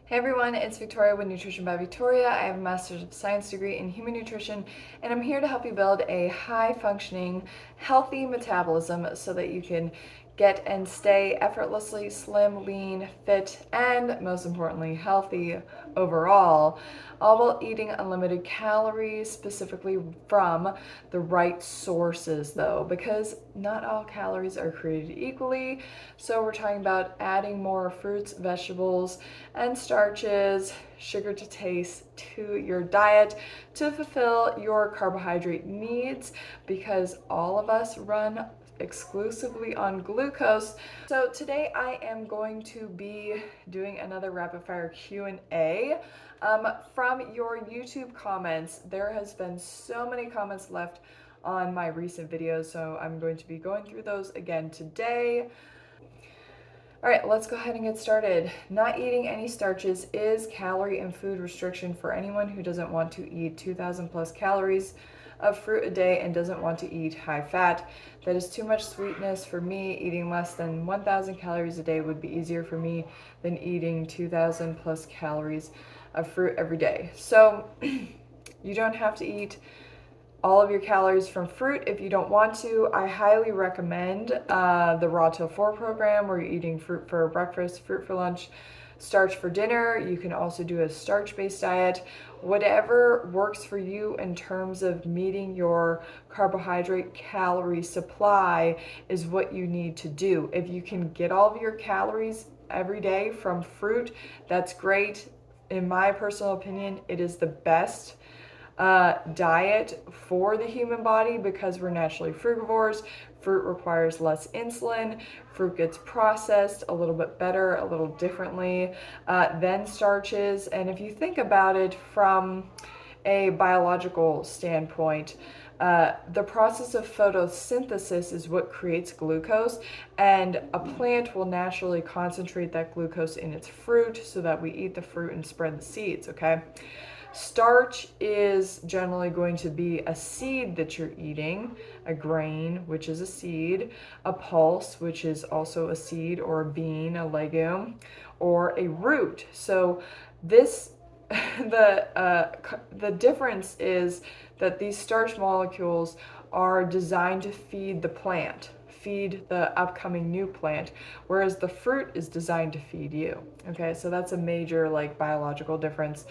Hey everyone, it's Victoria with Nutrition by Victoria. I have a Master's of Science degree in Human Nutrition, and I'm here to help you build a high-functioning, healthy metabolism so that you can get and stay effortlessly slim, lean, fit, and most importantly, healthy overall, all while eating unlimited calories, specifically from the right sources though, because not all calories are created equally. So we're talking about adding more fruits, vegetables, and starches, sugar to taste to your diet to fulfill your carbohydrate needs, because all of us run exclusively on glucose. So today I am going to be doing another rapid fire Q&A from your YouTube comments. There has been so many comments left on my recent videos, so I'm going to be going through those again today. All right, let's go ahead and get started. Not eating any starches is calorie and food restriction for anyone who doesn't want to eat 2,000 plus calories of fruit a day and doesn't want to eat high fat. That is too much sweetness for me. Eating less than 1,000 calories a day would be easier for me than eating 2,000 plus calories of fruit every day. So you don't have to eat all of your calories from fruit if you don't want to. I highly recommend the Raw Till 4 program, where you're eating fruit for breakfast, fruit for lunch, starch for dinner. You can also do a starch-based diet. Whatever works for you in terms of meeting your carbohydrate calorie supply is what you need to do. If you can get all of your calories every day from fruit, that's great. In my personal opinion, it is the best diet for the human body because we're naturally frugivores. Fruit requires less insulin. Fruit gets processed a little bit better, a little differently than starches. And if you think about it from a biological standpoint, the process of photosynthesis is what creates glucose, and a plant will naturally concentrate that glucose in its fruit so that we eat the fruit and spread the seeds, okay? Starch is generally going to be a seed that you're eating, a grain, which is a seed, a pulse, which is also a seed, or a bean, a legume, or a root. So this, the difference is that these starch molecules are designed to feed the plant, feed the upcoming new plant, whereas the fruit is designed to feed you. Okay, so that's a major biological difference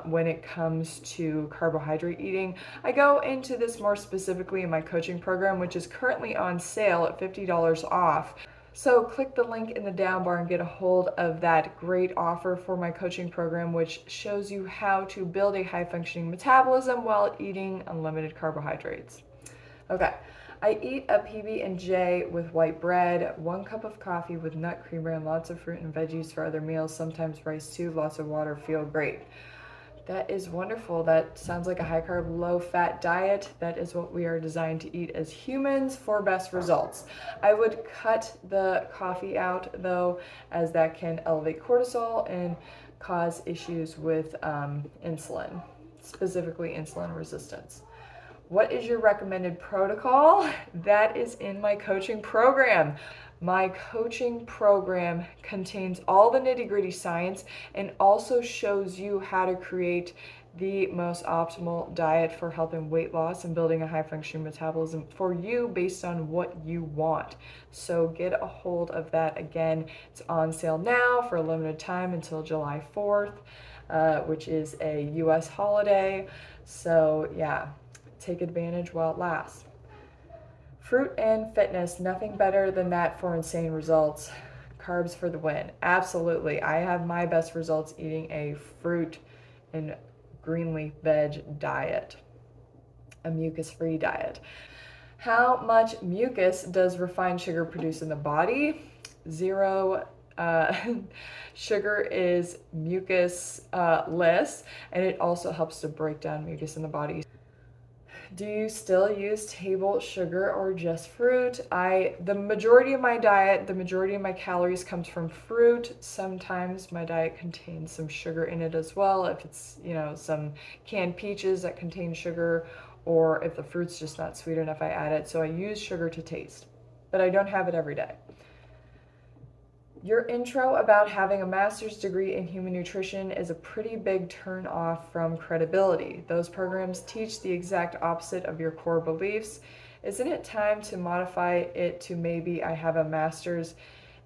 when it comes to carbohydrate eating. I go into this more specifically in my coaching program, which is currently on sale at $50 off. So click the link in the down bar and get a hold of that great offer for my coaching program, which shows you how to build a high functioning metabolism while eating unlimited carbohydrates. Okay, I eat a PB&J with white bread, 1 cup of coffee with nut creamer, and lots of fruit and veggies for other meals, sometimes rice too, lots of water, feel great. That is wonderful. That sounds like a high carb, low fat diet. That is what we are designed to eat as humans for best results. I would cut the coffee out though, as that can elevate cortisol and cause issues with insulin, specifically insulin resistance. What is your recommended protocol? That is in my coaching program. My coaching program contains all the nitty-gritty science and also shows you how to create the most optimal diet for health and weight loss and building a high-functioning metabolism for you based on what you want. So get a hold of that. Again, it's on sale now for a limited time until July 4th, which is a US holiday. So yeah, take advantage while it lasts. Fruit and fitness, nothing better than that for insane results. Carbs for the win. Absolutely. I have my best results eating a fruit and green leaf veg diet, a mucus-free diet. How much mucus does refined sugar produce in the body? Zero. Sugar is mucus-less, and it also helps to break down mucus in the body. Do you still use table sugar or just fruit? The majority of my diet, the majority of my calories comes from fruit. Sometimes my diet contains some sugar in it as well. If it's, some canned peaches that contain sugar, or if the fruit's just not sweet enough, I add it. So I use sugar to taste, but I don't have it every day. Your intro about having a master's degree in human nutrition is a pretty big turn off from credibility. Those programs teach the exact opposite of your core beliefs. Isn't it time to modify it to maybe I have a master's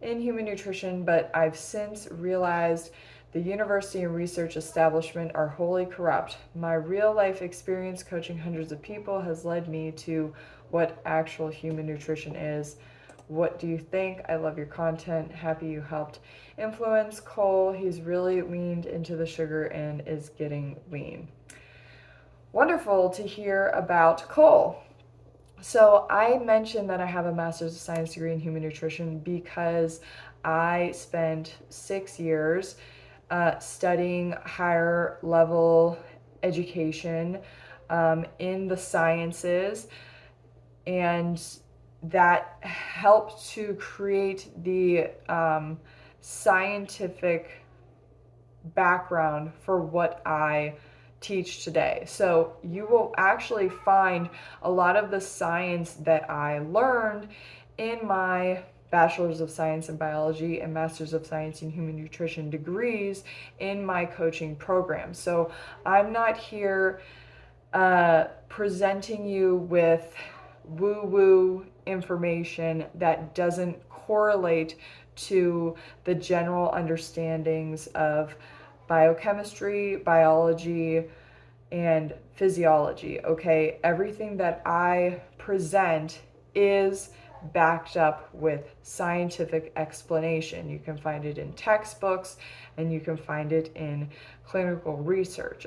in human nutrition, but I've since realized the university and research establishment are wholly corrupt. My real life experience coaching hundreds of people has led me to what actual human nutrition is. What do you think? I love your content. Happy you helped influence Cole. He's really leaned into the sugar and is getting lean. Wonderful to hear about Cole. So I mentioned that I have a master's of science degree in human nutrition because I spent 6 years studying higher level education in the sciences, and that helped to create the scientific background for what I teach today. So you will actually find a lot of the science that I learned in my Bachelor's of Science in Biology and Master's of Science in Human Nutrition degrees in my coaching program. So I'm not here presenting you with woo-woo information that doesn't correlate to the general understandings of biochemistry, biology, and physiology, okay? Everything that I present is backed up with scientific explanation. You can find it in textbooks and you can find it in clinical research.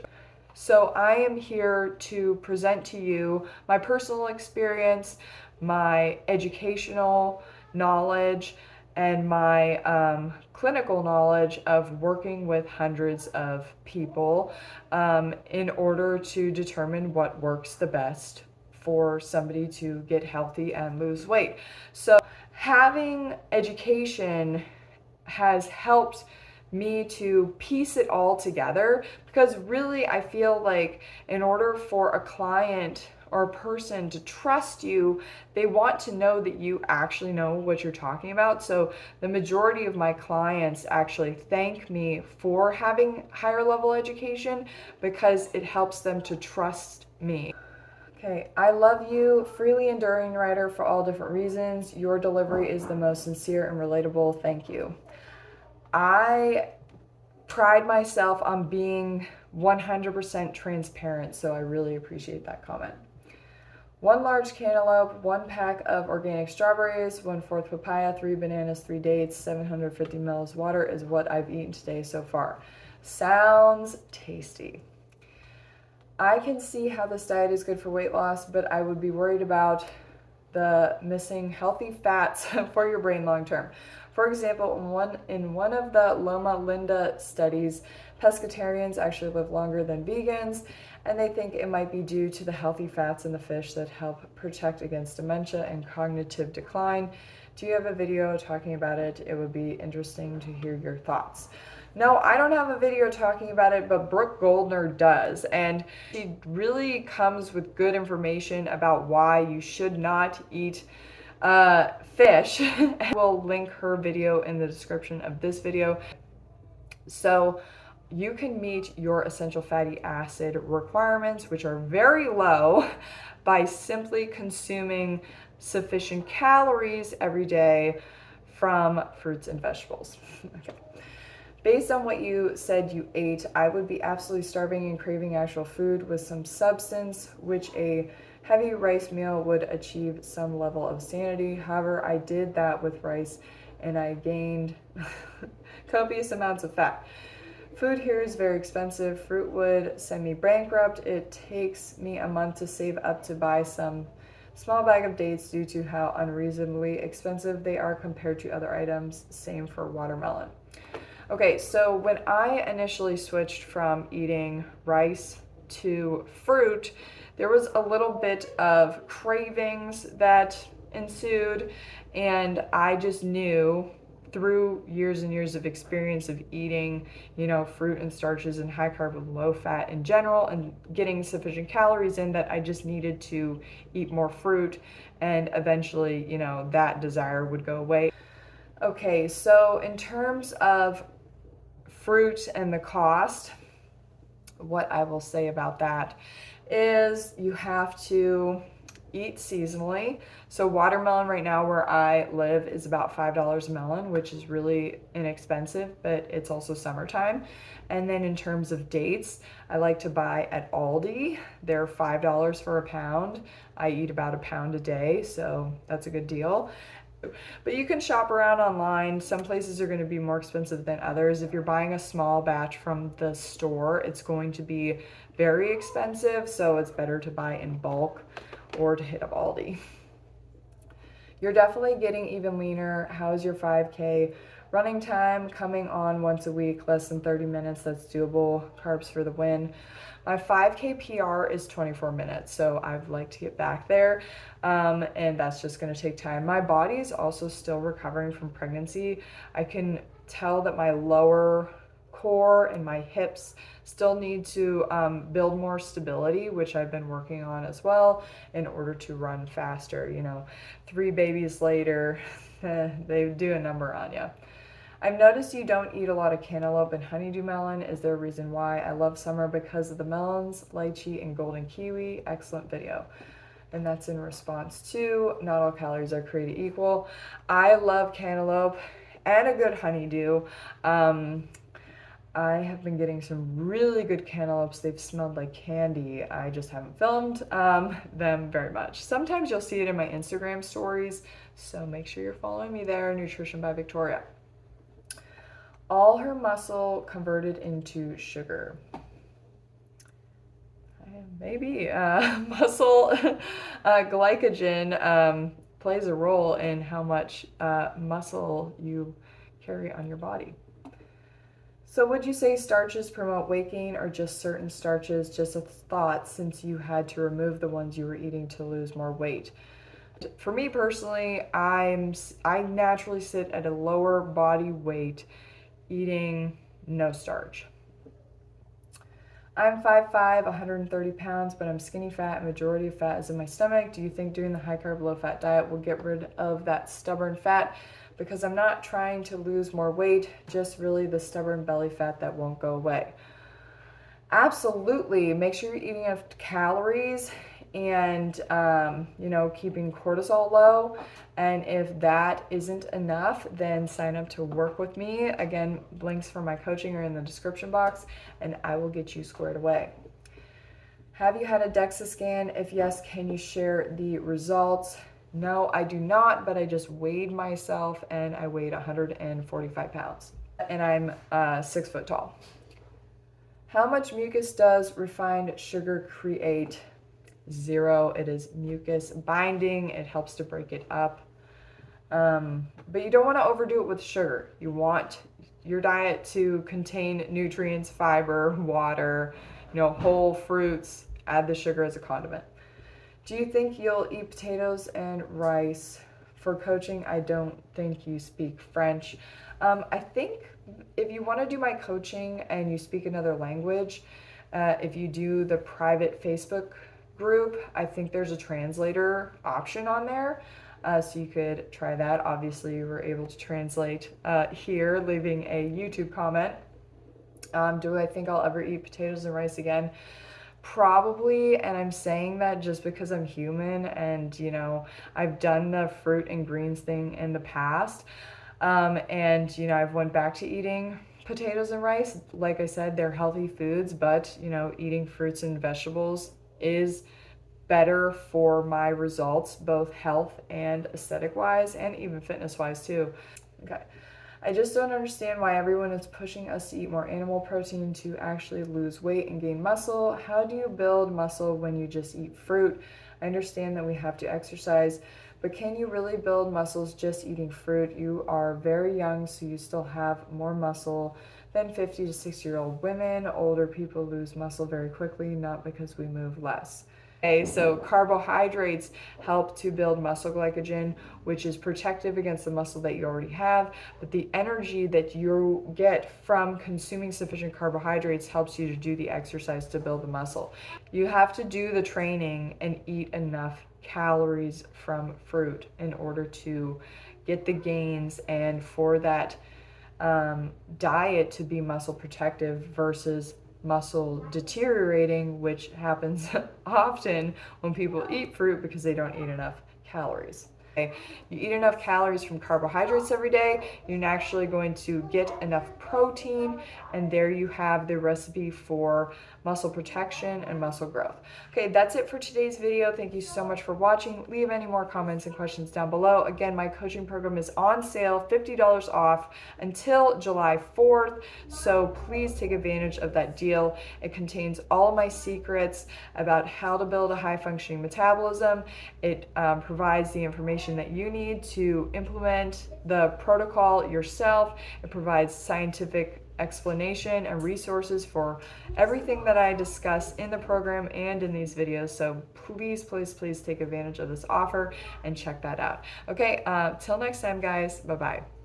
So I am here to present to you my personal experience, my educational knowledge, and my clinical knowledge of working with hundreds of people in order to determine what works the best for somebody to get healthy and lose weight. So having education has helped me to piece it all together, because really I feel like in order for a client or a person to trust you, they want to know that you actually know what you're talking about. So the majority of my clients actually thank me for having higher level education because it helps them to trust me. Okay, I love you, freely enduring writer for all different reasons. Your delivery is the most sincere and relatable. Thank you. I pride myself on being 100% transparent, so I really appreciate that comment. 1 large cantaloupe, 1 pack of organic strawberries, 1/4 papaya, 3 bananas, 3 dates, 750 ml water is what I've eaten today so far. Sounds tasty. I can see how this diet is good for weight loss, but I would be worried about the missing healthy fats for your brain long term. For example, in one of the Loma Linda studies, pescatarians actually live longer than vegans, and they think it might be due to the healthy fats in the fish that help protect against dementia and cognitive decline. Do you have a video talking about it? It would be interesting to hear your thoughts. No, I don't have a video talking about it, but Brooke Goldner does, and she really comes with good information about why you should not eat fish. We'll link her video in the description of this video. So you can meet your essential fatty acid requirements, which are very low, by simply consuming sufficient calories every day from fruits and vegetables. Okay. Based on what you said you ate, I would be absolutely starving and craving actual food with some substance, which a heavy rice meal would achieve some level of sanity. However, I did that with rice and I gained copious amounts of fat. Food here is very expensive. Fruit would send me bankrupt. It takes me a month to save up to buy some small bag of dates due to how unreasonably expensive they are compared to other items. Same for watermelon. Okay, so when I initially switched from eating rice to fruit, there was a little bit of cravings that ensued, and I just knew through years and years of experience of eating, fruit and starches and high carb and low fat in general and getting sufficient calories in, that I just needed to eat more fruit, and eventually, that desire would go away. Okay, so in terms of fruit and the cost, what I will say about that is you have to eat seasonally. So watermelon right now where I live is about $5 a melon, which is really inexpensive, but it's also summertime. And then in terms of dates, I like to buy at Aldi. They're $5 for a pound. I eat about a pound a day, so that's a good deal. But you can shop around online. Some places are going to be more expensive than others. If you're buying a small batch from the store, it's going to be very expensive, so it's better to buy in bulk or to hit up Aldi. You're definitely getting even leaner. How's your 5K running time? Coming on once a week, less than 30 minutes. That's doable. Carbs for the win. My 5K PR is 24 minutes, so I'd like to get back there, and that's just going to take time. My body is also still recovering from pregnancy. I can tell that my lower core and my hips still need to build more stability, which I've been working on as well in order to run faster. 3 babies later, they do a number on you. I've noticed you don't eat a lot of cantaloupe and honeydew melon. Is there a reason why? I love summer because of the melons, lychee, and golden kiwi. Excellent video. And that's in response to not all calories are created equal. I love cantaloupe and a good honeydew. I have been getting some really good cantaloupes. They've smelled like candy. I just haven't filmed them very much. Sometimes you'll see it in my Instagram stories, so make sure you're following me there, Nutrition by Victoria. All her muscle converted into sugar. Maybe muscle glycogen plays a role in how much muscle you carry on your body. So would you say starches promote weight gain or just certain starches? Just a thought, since you had to remove the ones you were eating to lose more weight. For me personally, I naturally sit at a lower body weight eating no starch. I'm 5'5", 130 pounds, but I'm skinny fat and majority of fat is in my stomach. Do you think doing the high carb, low fat diet will get rid of that stubborn fat? Because I'm not trying to lose more weight, just really the stubborn belly fat that won't go away. Absolutely. Make sure you're eating enough calories and, keeping cortisol low. And if that isn't enough, then sign up to work with me. Again, links for my coaching are in the description box, and I will get you squared away. Have you had a DEXA scan? If yes, can you share the results? No, I do not, but I just weighed myself and I weighed 145 pounds. And I'm 6 foot tall. How much mucus does refined sugar create? 0. It is mucus binding. It helps to break it up. But you don't want to overdo it with sugar. You want your diet to contain nutrients, fiber, water, whole fruits. Add the sugar as a condiment. Do you think you'll eat potatoes and rice? For coaching, I don't think you speak French. I think if you want to do my coaching and you speak another language, if you do the private Facebook group, I think there's a translator option on there. So you could try that. Obviously, you were able to translate here, leaving a YouTube comment. Do I think I'll ever eat potatoes and rice again? Probably, and I'm saying that just because I'm human and, I've done the fruit and greens thing in the past. And, I've went back to eating potatoes and rice. Like I said, they're healthy foods, but, eating fruits and vegetables is better for my results, both health and aesthetic wise, and even fitness wise too. Okay. I just don't understand why everyone is pushing us to eat more animal protein to actually lose weight and gain muscle. How do you build muscle when you just eat fruit? I understand that we have to exercise, but can you really build muscles just eating fruit? You are very young, so you still have more muscle than 50 to 60-year-old women. Older people lose muscle very quickly, not because we move less. Okay, so carbohydrates help to build muscle glycogen, which is protective against the muscle that you already have, but the energy that you get from consuming sufficient carbohydrates helps you to do the exercise to build the muscle. You have to do the training and eat enough calories from fruit in order to get the gains and for that diet to be muscle protective versus muscle deteriorating, which happens often when people eat fruit because they don't eat enough calories. You eat enough calories from carbohydrates every day, you're naturally going to get enough protein, and there you have the recipe for muscle protection and muscle growth. Okay, that's it for today's video. Thank you so much for watching. Leave any more comments and questions down below. Again, my coaching program is on sale, $50 off until July 4th, so please take advantage of that deal. It contains all of my secrets about how to build a high-functioning metabolism. It provides the information that you need to implement the protocol yourself. It provides scientific explanation and resources for everything that I discuss in the program and in these videos. So please, please, please take advantage of this offer and check that out. Okay, till next time, guys. Bye-bye.